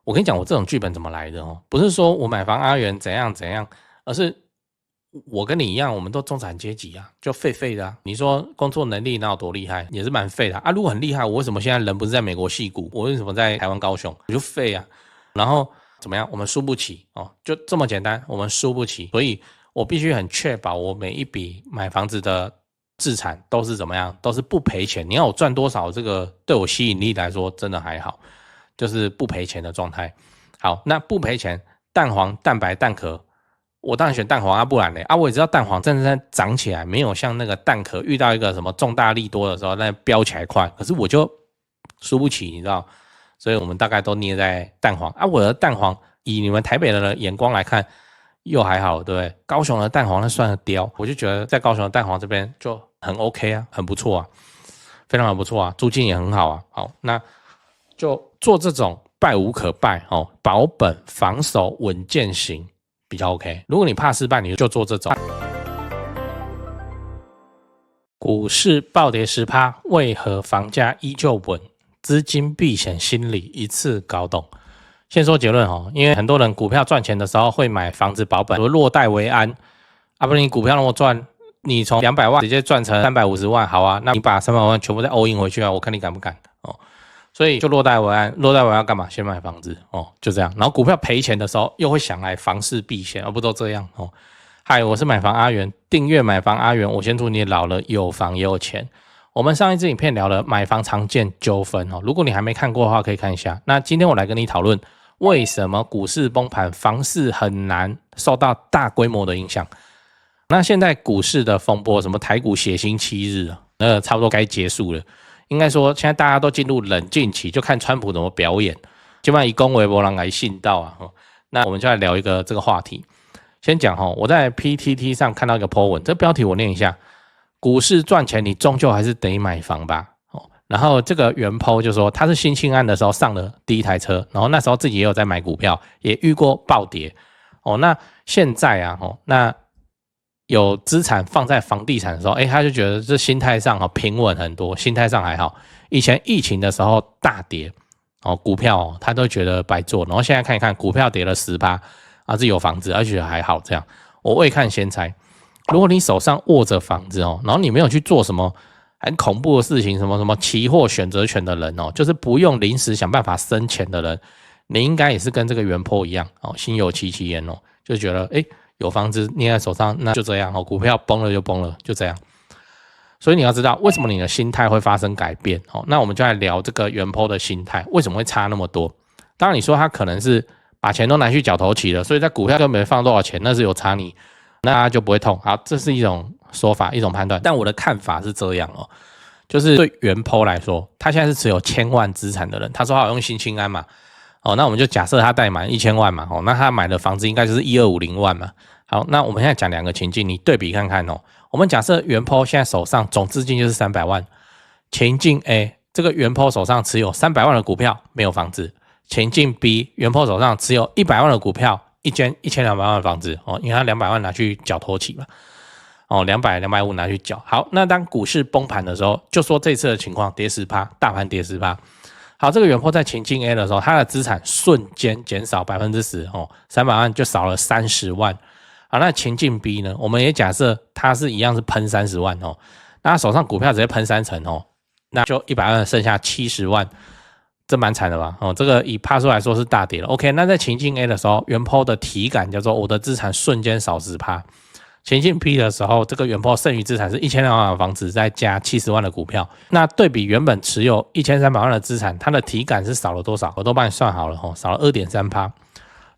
我跟你讲，我这种剧本怎么来的哦？不是说我买房阿元怎样怎样，而是我跟你一样，我们都中产阶级啊，就废废的啊。你说工作能力哪有多厉害，也是蛮废的啊。如果很厉害，我为什么现在人不是在美国矽谷，我为什么在台湾高雄？我就废啊。然后怎么样？我们输不起哦，就这么简单，我们输不起，所以我必须很确保我每一笔买房子的资产都是怎么样，都是不赔钱。你要我赚多少，这个对我吸引力来说真的还好，就是不赔钱的状态。好，那不赔钱，蛋黄、蛋白、蛋壳。我当然选蛋黄啊，不然嘞啊，我也知道蛋黄真的在涨起来，没有像那个蛋壳遇到一个什么重大利多的时候，那飙起来快。可是我就输不起，你知道，所以我们大概都捏在蛋黄啊。我的蛋黄以你们台北人的眼光来看，又还好，对不对？高雄的蛋黄那算个雕，我就觉得在高雄的蛋黄这边就很 OK 啊，很不错啊，非常的不错啊，租金也很好啊。好，那就做这种败无可败哦，保本防守稳健型。比较 OK， 如果你怕失败，你就做这种。股市暴跌 10%， 为何房价依旧稳？资金避险心理一次搞懂。先说结论哦，因为很多人股票赚钱的时候会买房子保本，落袋为安。啊，不然你股票那么赚，你从200万直接赚成350万，好啊，那你把300万全部再 all in 回去啊，我看你敢不敢哦。所以就落袋为安，落袋为安干嘛？先买房子哦，就这样。然后股票赔钱的时候，又会想来房市避险，而不都这样哦。嗨，我是买房阿元，订阅买房阿元，我先祝你老了有房也有钱。我们上一支影片聊了买房常见纠纷哦，如果你还没看过的话，可以看一下。那今天我来跟你讨论，为什么股市崩盘，房市很难受到大规模的影响。那现在股市的风波，什么台股血腥7日啊，差不多该结束了。应该说，现在大家都进入冷静期，就看川普怎么表演。基本上以攻为博，让来信道啊。那我们就来聊一个这个话题。先讲我在 PTT 上看到一个 po 文，这标题我念一下：股市赚钱，你终究还是得买房吧。然后这个原 po 就说，他是新青安的时候上了第一台车，然后那时候自己也有在买股票，也遇过暴跌。那现在啊，那有资产放在房地产的时候，他就觉得这心态上平稳很多，心态上还好。以前疫情的时候大跌股票他都觉得白做，然后现在看一看股票跌了10%啊，自己有房子而且还好这样。我未看先猜，如果你手上握着房子然后你没有去做什么很恐怖的事情，什么期货选择权的人就是不用临时想办法生钱的人，你应该也是跟这个原 po 一样心有戚戚焉就觉得有房子捏在手上，那就这样股票崩了就崩了，就这样。所以你要知道为什么你的心态会发生改变那我们就来聊这个原 po 的心态为什么会差那么多。当然你说他可能是把钱都拿去缴头期了，所以在股票根本没放多少钱，那是有差你，那他就不会痛。好，这是一种说法，一种判断。但我的看法是这样就是对原 po 来说，他现在是持有1000万资产的人，他说好用新青安嘛那我们就假设他贷满1000万嘛那他买的房子应该就是1250万嘛。好，那我们现在讲两个情境，你对比看看我们假设原 po 现在手上总资金就是300万，情境 A， 这个原 po 手上持有300万的股票，没有房子。情境 B， 原 po 手上持有100万的股票，一间1200万的房子因为他200万拿去缴头期嘛200、250拿去缴。好，那当股市崩盘的时候，就说这次的情况跌10%，大盘跌10%。好，这个原 po 在情境 A 的时候，他的资产瞬间减少 10%300万就少了30万。好，那情境 B 呢？我们也假设他是一样是喷30万那他手上股票直接喷3成那就100万剩下70万，这蛮惨的吧这个以趴数来说是大跌了。OK， 那在情境 A 的时候，原 po 的体感叫做我的资产瞬间少10%。情境 B 的时候，这个原 po 剩余资产是1200万的房子再加70万的股票，那对比原本持有1300万的资产，它的体感是少了多少？我都帮你算好了少了 2.3%。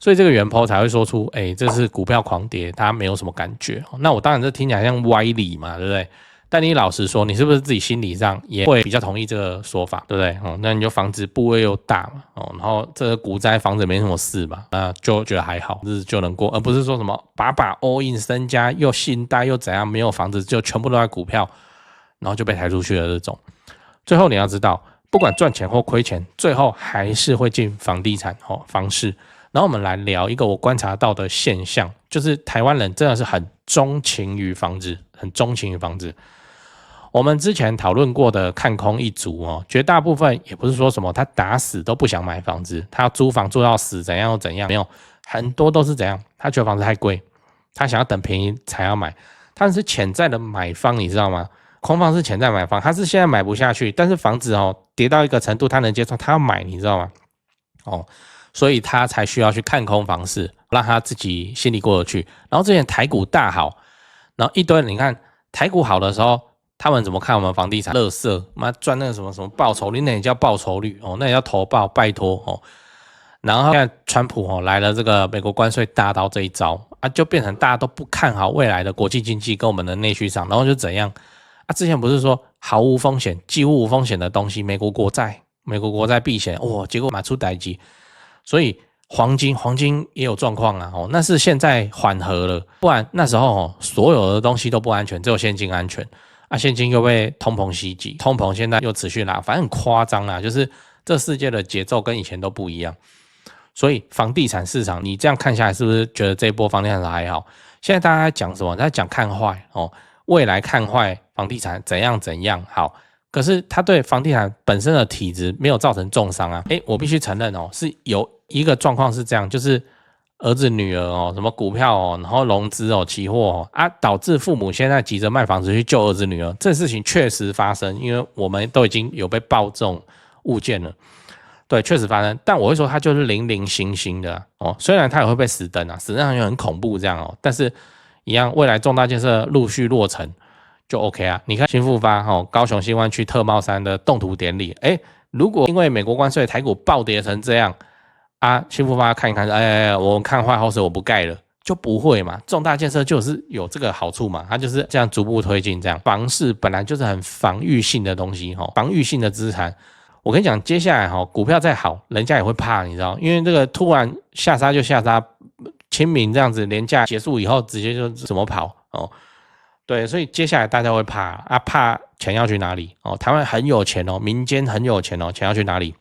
所以这个原 po 才会说出这是股票狂跌，他没有什么感觉那我当然这听起来像歪理嘛，对不对？但你老实说，你是不是自己心理上也会比较同意这个说法，对不对那你就房子部位又大嘛然后这个股灾房子没什么事嘛，那就觉得还好，日子就能过，而不是说什么把 all in 身家又信贷又怎样，没有房子就全部都在股票，然后就被抬出去了这种。最后你要知道，不管赚钱或亏钱，最后还是会进房地产房市。然后我们来聊一个我观察到的现象，就是台湾人真的是很钟情于房子，很钟情于房子。我们之前讨论过的看空一族哦，绝大部分也不是说什么他打死都不想买房子，他要租房租到死怎样又怎样，没有，很多都是怎样，他觉得房子太贵，他想要等便宜才要买，他是潜在的买方，你知道吗？空方是潜在买方，他是现在买不下去，但是房子哦跌到一个程度他能接受，他要买，你知道吗？哦，所以他才需要去看空房市，让他自己心里过得去。然后之前台股大好，然后一堆人你看台股好的时候。他们怎么看我们房地产？垃圾，妈赚那个什么什么报酬率，那也叫报酬率哦，那也叫投报，拜托哦。然后现在川普哦来了这个美国关税大刀这一招啊，就变成大家都不看好未来的国际经济跟我们的内需上，然后就怎样啊？之前不是说毫无风险、几乎无风险的东西，美国国债避险，哦，结果买出代击，所以黄金也有状况啊，哦，那是现在缓和了，不然那时候哦所有的东西都不安全，只有现金安全。啊，现金又被通膨袭击，通膨现在又持续拉，反正很夸张啦，就是这世界的节奏跟以前都不一样。所以房地产市场，你这样看下来，是不是觉得这一波房地产市场还好？现在大家在讲什么？在讲看坏哦，未来看坏房地产怎样好，可是它对房地产本身的体质没有造成重伤啊。我必须承认哦，是有一个状况是这样，就是儿子女儿哦，什么股票哦，然后融资哦，期货哦啊，导致父母现在急着卖房子去救儿子女儿，这事情确实发生，因为我们都已经有被爆这种物件了，对，确实发生。但我会说它就是零零星星的哦，虽然它也会被死灯啊，死灯又很恐怖这样哦，但是一样，未来重大建设陆续落成就 OK 啊。你看新复发哦，高雄新湾区特茂山的动土典礼，如果因为美国关税台股暴跌成这样。啊，新复发看一看，我看坏后市我不盖了，就不会嘛。重大建设就是有这个好处嘛，它就是这样逐步推进。这样房市本来就是很防御性的东西，防御性的资产。我跟你讲，接下来股票再好，人家也会怕，你知道，因为这个突然下杀就下杀，清明这样子连假结束以后，直接就怎么跑哦？对，所以接下来大家会怕啊，怕钱要去哪里哦？台湾很有钱哦，民间很有钱哦，钱要去哪里？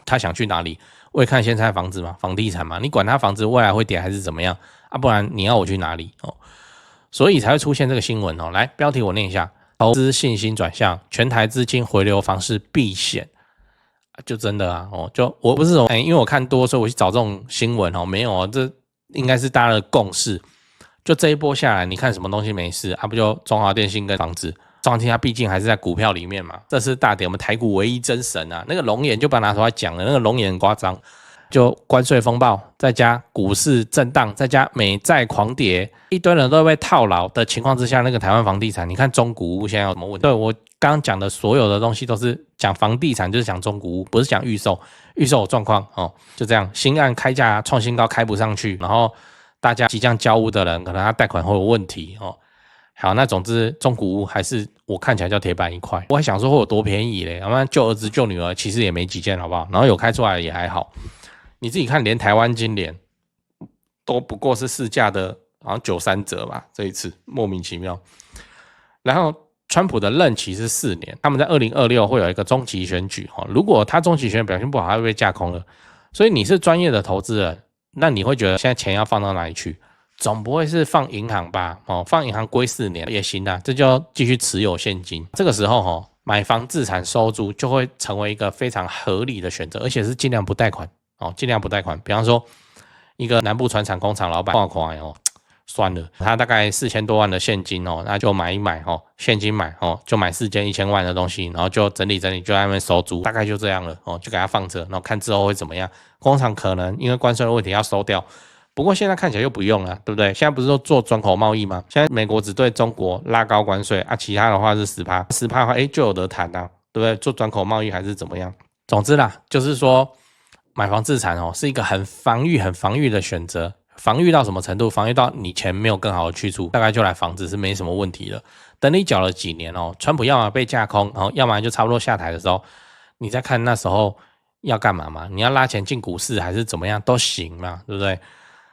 他想去哪里？我也看现在房子嘛，房地产嘛，你管他房子未来会跌还是怎么样啊？不然你要我去哪里哦？所以才会出现这个新闻哦。来，标题我念一下：投资信心转向，全台资金回流房市避险，就真的啊哦，就我不是说，因为我看多，所以我去找这种新闻哦，没有哦，这应该是大家的共识。就这一波下来，你看什么东西没事啊？不就中华电信跟房子？中华电信它毕竟还是在股票里面嘛，这是大点。我们台股唯一真神啊，那个龙眼就把它拿出来讲了，那个龙眼很夸张，就关税风暴，再加股市震荡，再加美债狂跌，一堆人都被套牢的情况之下，那个台湾房地产，你看中古屋现在有什么问题？对，我刚刚讲的所有的东西都是讲房地产，就是讲中古屋，不是讲预售，预售有状况哦，就这样，新案开价创新高开不上去，然后大家即将交屋的人，可能他贷款会有问题哦。好，那总之中古屋还是我看起来叫铁板一块。我还想说会有多便宜嘞，要不然救儿子救女儿其实也没几件，好不好？然后有开出来也还好。你自己看，连台湾金联都不过是市价的，好像93折吧，这一次莫名其妙。然后川普的任期是4年，他们在2026会有一个中期选举哦。如果他中期选举表现不好，他会被架空了。所以你是专业的投资人，那你会觉得现在钱要放到哪里去？总不会是放银行吧？哦，放银行归4年也行啊，这就要继续持有现金。这个时候买房自产收租就会成为一个非常合理的选择，而且是尽量不贷款哦，尽量不贷款。比方说，一个南部传产工厂老板，算了，他大概4000多万的现金哦，那就买一买哦，现金买哦，就买4间1000万的东西，然后就整理整理，就在那边收租，大概就这样了哦，就给他放着，然后看之后会怎么样。工厂可能因为关税的问题要收掉。不过现在看起来又不用了，对不对？现在不是说做转口贸易吗？现在美国只对中国拉高关税啊，其他的话是10%，10%的话，就有得谈啊，对不对？做转口贸易还是怎么样？总之啦，就是说买房自产是一个很防御的选择。防御到什么程度？防御到你钱没有更好的去处，大概就来房子是没什么问题了。等你缴了几年川普要么被架空，要么就差不多下台的时候，你再看那时候要干嘛嘛？你要拉钱进股市还是怎么样都行嘛，对不对？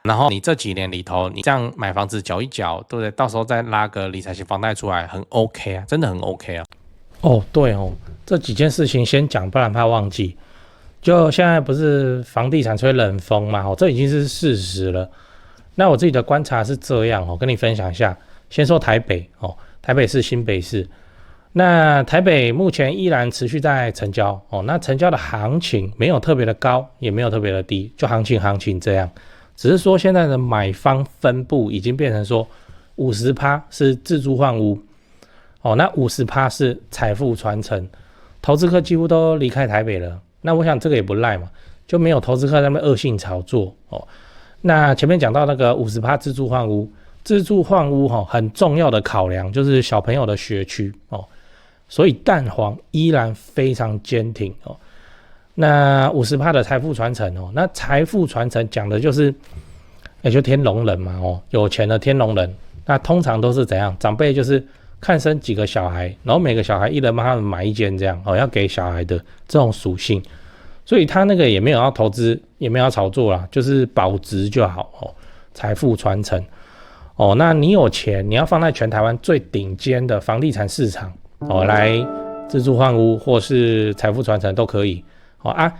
然后你这几年里头，你这样买房子缴一缴，对不对？到时候再拉个理财型房贷出来，很 OK 啊，真的很 OK 啊。对这几件事情先讲，不然怕忘记。就现在不是房地产吹冷风嘛，这已经是事实了。那我自己的观察是这样跟你分享一下。先说台北台北市、新北市，那台北目前依然持续在成交哦，那成交的行情没有特别的高，也没有特别的低，就行情这样。只是说现在的买方分布已经变成说50%是自住换屋哦，那50%是财富传承，投资客几乎都离开台北了。那我想这个也不赖嘛，就没有投资客在那边恶性炒作哦。那前面讲到那个50%自住换屋，自住换屋很重要的考量就是小朋友的学区哦，所以蛋黄依然非常坚挺哦。那50%的财富传承哦，那财富传承讲的就是也就天龙人嘛哦，有钱的天龙人，那通常都是怎样？长辈就是看生几个小孩，然后每个小孩一人帮他们买一间这样哦，要给小孩的这种属性，所以他那个也没有要投资，也没有要炒作啦，就是保值就好哦。财富传承哦，那你有钱，你要放在全台湾最顶尖的房地产市场哦，来自住换屋或是财富传承都可以哦啊。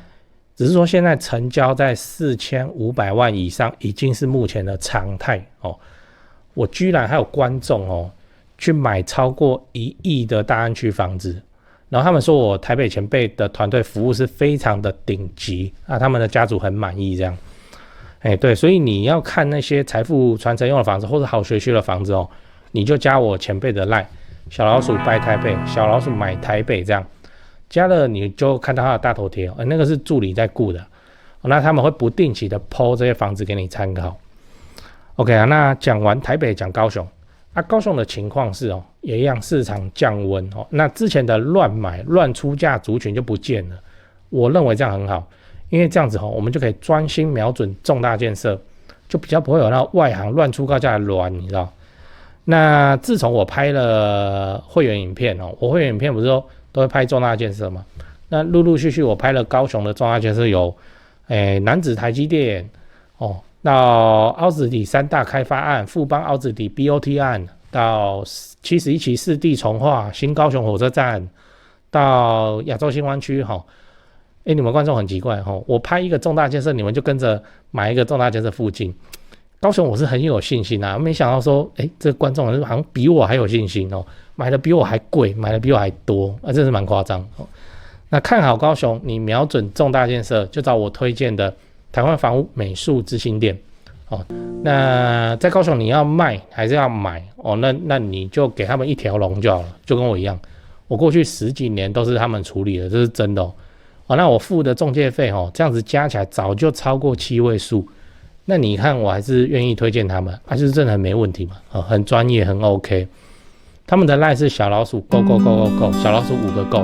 只是说现在成交在4500万以上，已经是目前的常态哦。我居然还有观众哦，去买超过1亿的大安区房子，然后他们说我台北前辈的团队服务是非常的顶级啊，他们的家族很满意这样。对，所以你要看那些财富传承用的房子或者好学区的房子哦，你就加我前辈的 LINE 小老鼠拜台北，小老鼠买台北这样。加了你就看到他的大头贴，那个是助理在顾的，那他们会不定期的 po 这些房子给你参考。OK 啊，那讲完台北讲高雄啊，高雄的情况是哦，也一样市场降温哦，那之前的乱买乱出价族群就不见了，我认为这样很好，因为这样子哦，我们就可以专心瞄准重大建设，就比较不会有那外行乱出高价的乱，你知道？那自从我拍了会员影片哦，我会员影片不是说都会拍重大建设嘛？那陆陆续续我拍了高雄的重大建设有，楠梓台积电哦，到凹子底3大开发案、富邦凹子底 BOT 案，到71期4地重划、新高雄火车站，到亚洲新湾区哈。你们观众很奇怪哈，我拍一个重大建设，你们就跟着买一个重大建设附近。高雄我是很有信心啊，没想到说，这个观众好像比我还有信心哦，买的比我还贵，买的比我还多，真是蛮夸张哦。那看好高雄，你瞄准重大建设，就找我推荐的台湾房屋美术之星店哦。那在高雄你要卖还是要买哦？那你就给他们一条龙就好了，就跟我一样，我过去10几年都是他们处理的，这是真的哦。那我付的中介费哦，这样子加起来早就超过7位数。那你看我还是愿意推荐他们，就是真的很没问题嘛，很专业，很 OK。他们的 LINE 是小老鼠 go， 小老鼠5个 go。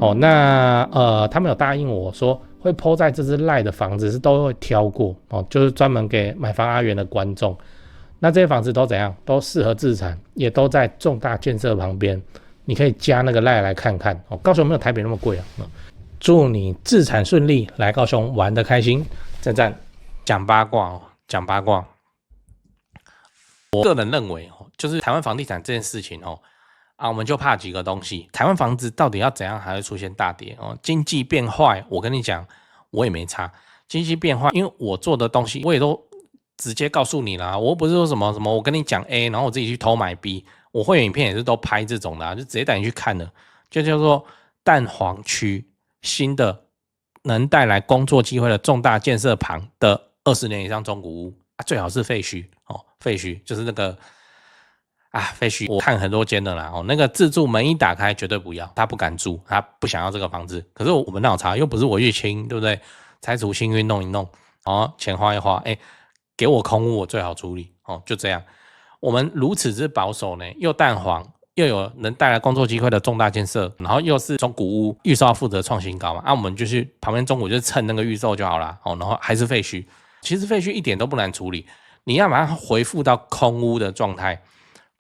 哦，那他们有答应我说会 po 在这只 LINE 的房子是都会挑过哦，就是专门给买房阿元的观众。那这些房子都怎样？都适合自产，也都在重大建设旁边，你可以加那个 LINE 来看看哦。高雄没有台北那么贵啊。祝你自产顺利，来高雄玩得开心，赞。讲八卦哦，讲八卦。我个人认为哦，就是台湾房地产这件事情哦，我们就怕几个东西。台湾房子到底要怎样还会出现大跌哦？经济变坏，我跟你讲，我也没差。经济变坏，因为我做的东西我也都直接告诉你啦，我不是说什么我跟你讲 A， 然后我自己去偷买 B。我会员影片也是都拍这种的就直接带你去看了，就叫做蛋黄区新的能带来工作机会的重大建设旁的20年以上中古屋最好是废墟哦，废墟就是那个废墟，我看很多间的啦那个自住门一打开绝对不要，他不敢住，他不想要这个房子。可是我们哪有差，又不是我去清，对不对？拆除清运弄一弄，钱花一花，给我空屋我最好处理就这样。我们如此之保守呢，又蛋黄。又有能带来工作机会的重大建设，然后又是中古屋，预售要负责创新高嘛，我们就去旁边中古就蹭那个预售就好了然后还是废墟，其实废墟一点都不难处理，你要把它恢复到空屋的状态。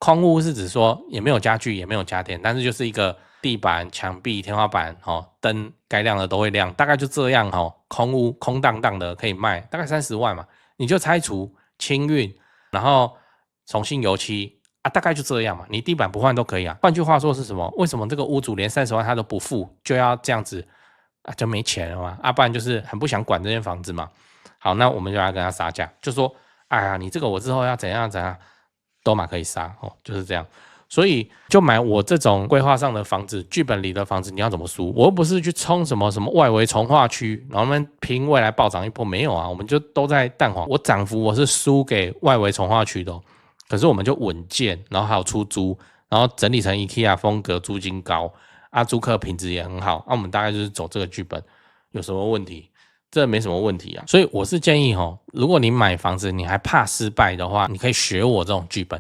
空屋是指说也没有家具也没有家电，但是就是一个地板、墙壁、天花板灯该亮的都会亮，大概就这样空屋空荡荡的可以卖，大概30万嘛，你就拆除清运，然后重新油漆。大概就这样嘛，你地板不换都可以啊。换句话说是什么？为什么这个屋主连30万他都不付，就要这样子就没钱了嘛？不然就是很不想管这间房子嘛。好，那我们就来跟他杀价，就说你这个我之后要怎样怎样都嘛可以杀就是这样。所以就买我这种规划上的房子，剧本里的房子，你要怎么输？我又不是去冲什么外围从化区，然后我们拼未来暴涨一波，没有啊，我们就都在蛋黄。我涨幅我是输给外围从化区的可是我们就稳健，然后还有出租，然后整理成 IKEA 风格，租金高啊，租客品质也很好，我们大概就是走这个剧本，有什么问题？这没什么问题啊，所以我是建议如果你买房子你还怕失败的话，你可以学我这种剧本。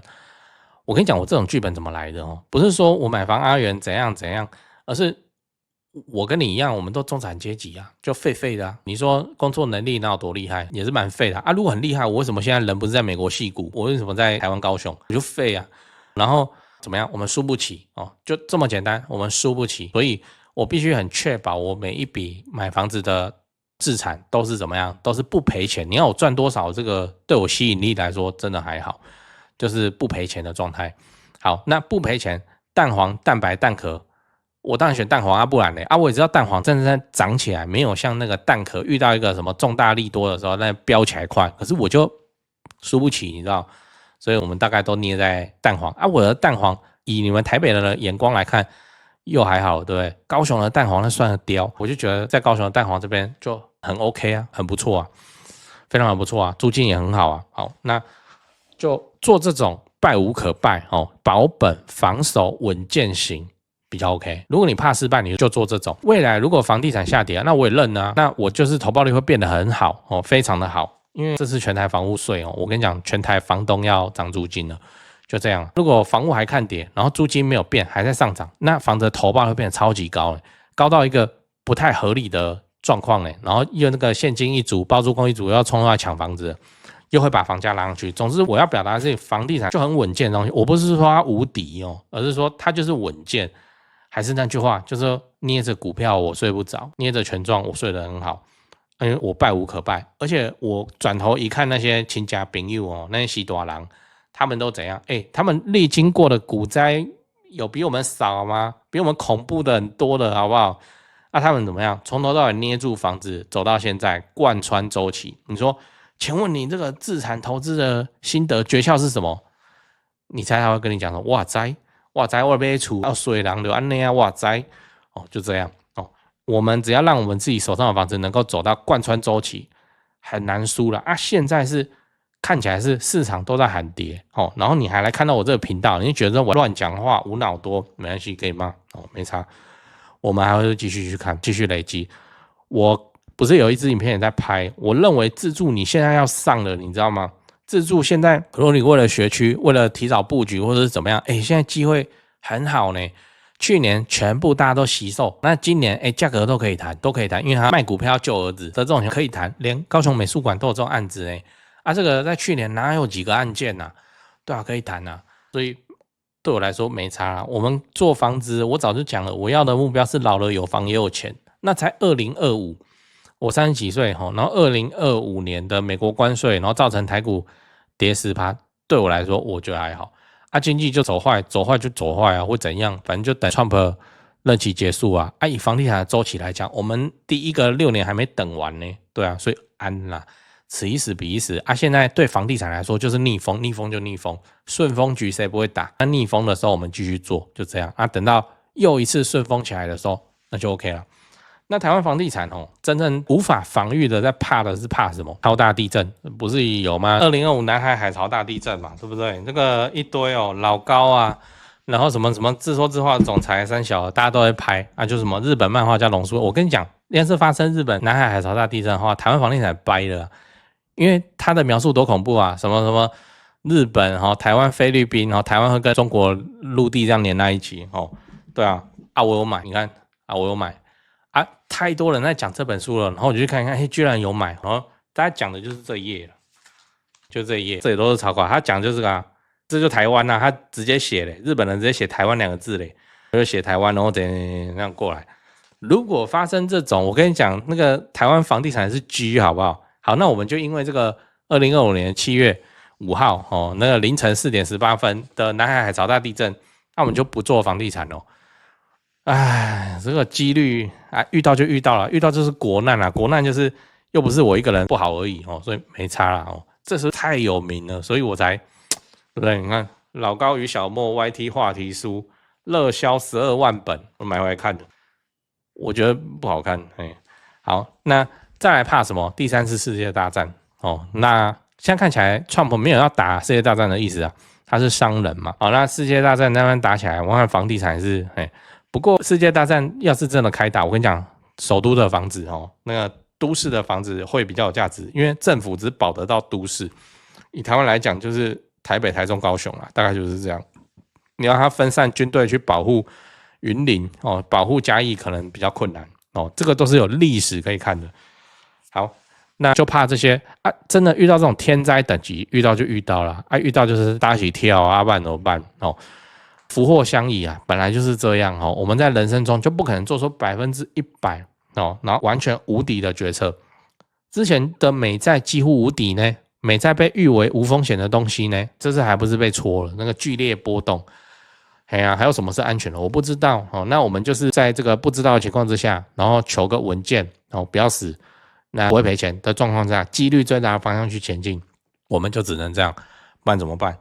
我跟你讲，我这种剧本怎么来的不是说我买房阿元怎样怎样，而是我跟你一样，我们都中产阶级啊，就废的啊。你说工作能力哪有多厉害，也是蛮废的啊。如果很厉害，我为什么现在人不是在美国矽谷，我为什么在台湾高雄？我就废啊。然后怎么样？我们输不起就这么简单，我们输不起，所以我必须很确保我每一笔买房子的资产都是怎么样，都是不赔钱。你要我赚多少，这个对我吸引力来说真的还好。就是不赔钱的状态。好，那不赔钱，蛋黄、蛋白、蛋壳，我当然选蛋黄啊，不然嘞我也知道蛋黄真的在涨起来，没有像那个蛋壳遇到一个什么重大利多的时候那飙起来快，可是我就输不起，你知道，所以我们大概都捏在蛋黄我的蛋黄以你们台北人的眼光来看又还好，对不对？高雄的蛋黄那算雕，我就觉得在高雄的蛋黄这边就很 OK 啊，很不错啊，非常的不错啊，租金也很好啊。好，那就做这种败无可败保本防守稳健型比较 OK。如果你怕失败，你就做这种。未来如果房地产下跌那我也认啊，那我就是投报率会变得很好非常的好，因为这是全台房屋税我跟你讲，全台房东要涨租金了，就这样。如果房屋还看跌，然后租金没有变，还在上涨，那房子的投报会变得超级高高到一个不太合理的状况然后又那个现金一族、包租公一族要冲出来抢房子。又会把房价拉上去。总之，我要表达的是，房地产就很稳健的东西。我不是说它无敌而是说它就是稳健。还是那句话，就是说捏着股票我睡不着，捏着权状我睡得很好，因为我败无可败。而且我转头一看那些亲家朋友那些西大人，他们都怎样？他们历经过的股灾有比我们少吗？比我们恐怖的很多的，好不好？他们怎么样？从头到尾捏住房子，走到现在，贯穿周期。你说？请问你这个自产投资的心得诀窍是什么？你猜他会跟你讲说，哇塞我买厝要水人就安那样，哇塞就这样我们只要让我们自己手上的房子能够走到贯穿周期，很难输了现在是看起来是市场都在喊跌然后你还来看到我这个频道，你觉得我乱讲话无脑多，没关系，可以吗？没差，我们还会继续去看，继续累积。我不是有一支影片也在拍，我认为自住你现在要上了，你知道吗？自住现在如果你为了学区，为了提早布局或者是怎么样现在机会很好呢。去年全部大家都惜售，那今年价格都可以谈，因为他卖股票救儿子的这种可以谈，连高雄美术馆都有这种案子这个在去年哪有几个案件对可以谈所以对我来说没差我们做房子，我早就讲了，我要的目标是老了有房也有钱，那才2025。我30几岁然后2025年的美国关税，然后造成台股跌10%，对我来说我觉得还好经济就走坏就走坏会怎样？反正就等 Trump 任期结束以房地产的周期来讲，我们第一个6年还没等完呢，对所以安啦，此一时彼一时现在对房地产来说就是逆风就逆风，顺风局谁不会打？那逆风的时候我们继续做，就这样等到又一次顺风起来的时候，那就 OK 了。那台湾房地产真正无法防御的，在怕的是怕什么？超大地震不是有吗？2025南海海潮大地震嘛，对不对？这个一堆老高然后什么自说自话的总裁三小，大家都会拍就什么日本漫画家龙叔。我跟你讲，要是发生日本南海海潮大地震的话，台湾房地产掰了，因为他的描述多恐怖什么日本台湾菲律宾台湾会跟中国陆地这样连在一起对我有买，你看我有买。太多人在讲这本书了，然后我就去看看，居然有买，然后大家讲的就是这一页了，就这一页，这也都是草稿，他讲就是这就台湾他直接写嘞，日本人直接写台湾2个字嘞，就写台湾，然后这样过来。如果发生这种，我跟你讲，那个台湾房地产是 G 好不好？好，那我们就因为这个2025年7月5号那个凌晨4点18分的南海海潮大地震，那我们就不做房地产了。这个几率遇到就遇到了，遇到就是国难国难就是又不是我一个人不好而已所以没差啦这是太有名了，所以我才对不对？你看老高与小莫 YT 话题书热销12万本，我买回来看的，我觉得不好看。好，那再来怕什么？第3次世界大战哦。那现在看起来，Trump 没有要打世界大战的意思啊，他是商人嘛。好，那世界大战那边打起来，我看房地产是不过世界大战要是真的开打，我跟你讲，首都的房子哦，那个都市的房子会比较有价值，因为政府只保得到都市。以台湾来讲，就是台北、台中、高雄啊，大概就是这样。你要他分散军队去保护云林哦，保护嘉义可能比较困难哦，这个都是有历史可以看的。好，那就怕这些啊，真的遇到这种天灾等级，遇到就遇到了啊，遇到就是大家一起跳啊，不然怎么办哦？福祸相依啊，本来就是这样哦。我们在人生中就不可能做出100%哦，然后完全无敌的决策。之前的美债几乎无敌呢，美债被誉为无风险的东西呢，这次还不是被戳了？那个剧烈波动，还有什么是安全的？我不知道哦。那我们就是在这个不知道的情况之下，然后求个稳健哦，不要死，那不会赔钱的状况下，几率最大的方向去前进，我们就只能这样，不然怎么办？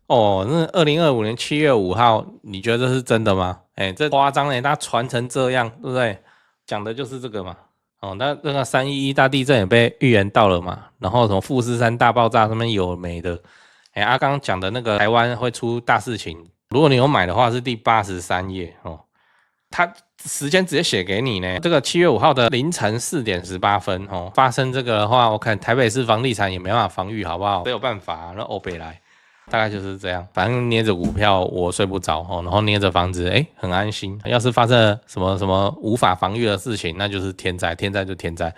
哦，那2025年7月5号，你觉得这是真的吗？这夸张嘞，它传成这样，对不对？讲的就是这个嘛。哦，那个311大地震也被预言到了嘛，然后什么富士山大爆炸上面有没的？刚刚讲的那个台湾会出大事情，如果你有买的话是第83页哦，它时间直接写给你呢。这个7月5号的凌晨4点18分哦，发生这个的话，我看台北市房地产也没办法防御，好不好？没有办法，那欧北来。大概就是这样，反正捏着股票我睡不着哦，然后捏着房子很安心。要是发生了什么无法防御的事情，那就是天灾，天灾就天灾。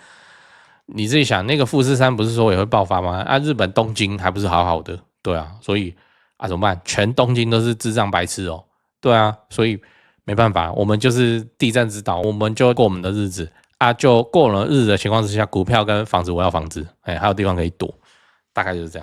你自己想，那个富士山不是说也会爆发吗？啊，日本东京还不是好好的，对啊，所以啊怎么办？全东京都是智障白痴哦，对啊，所以没办法，我们就是地震之岛，我们就过我们的日子啊，就过了日子的情况之下，股票跟房子我要房子，还有地方可以躲，大概就是这样。